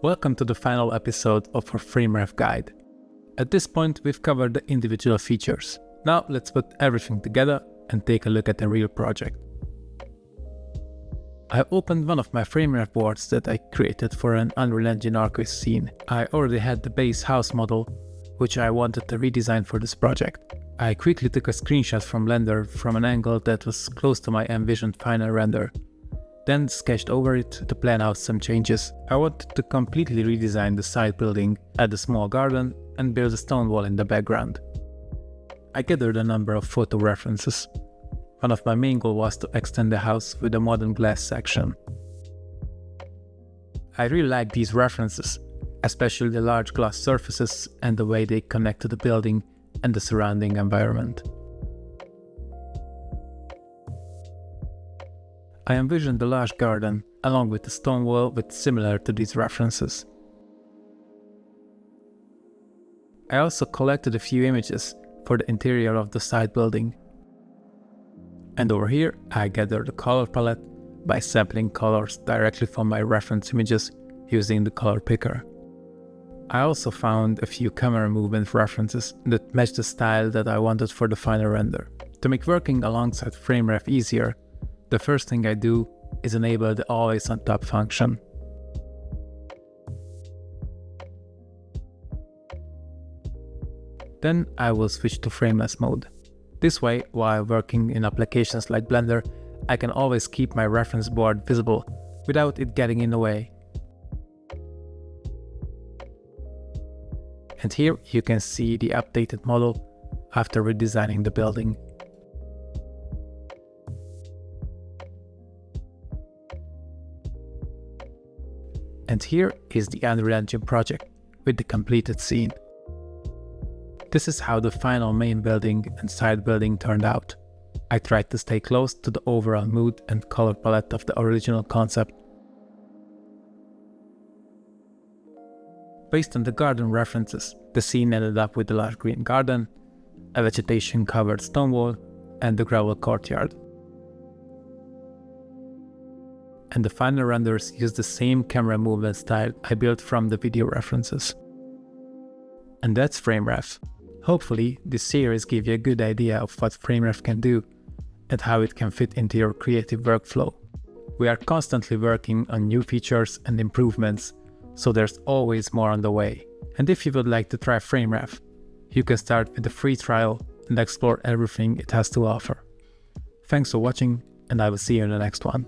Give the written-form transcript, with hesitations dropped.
Welcome to the final episode of our FrameRef guide. At this point, we've covered the individual features. Now let's put everything together and take a look at the real project. I opened one of my FrameRef boards that I created for an Unreal Engine Archway scene. I already had the base house model, which I wanted to redesign for this project. I quickly took a screenshot from Blender from an angle that was close to my envisioned final render. Then sketched over it to plan out some changes. I wanted to completely redesign the side building, add a small garden, and build a stone wall in the background. I gathered a number of photo references. One of my main goals was to extend the house with a modern glass section. I really like these references, especially the large glass surfaces and the way they connect to the building and the surrounding environment. I envisioned a large garden, along with a stone wall similar to these references. I also collected a few images for the interior of the side building. And over here, I gathered a color palette by sampling colors directly from my reference images using the color picker. I also found a few camera movement references that matched the style that I wanted for the final render. To make working alongside FrameRef easier, the first thing I do is enable the Always on Top function. Then I will switch to frameless mode. This way, while working in applications like Blender, I can always keep my reference board visible without it getting in the way. And here you can see the updated model after redesigning the building. And here is the Unreal Engine project with the completed scene. This is how the final main building and side building turned out. I tried to stay close to the overall mood and color palette of the original concept. Based on the garden references, the scene ended up with a large green garden, a vegetation-covered stone wall, and the gravel courtyard. And the final renders use the same camera movement style I built from the video references. And that's FrameRef. Hopefully, this series gives you a good idea of what FrameRef can do and how it can fit into your creative workflow. We are constantly working on new features and improvements, so there's always more on the way. And if you would like to try FrameRef, you can start with a free trial and explore everything it has to offer. Thanks for watching, and I will see you in the next one.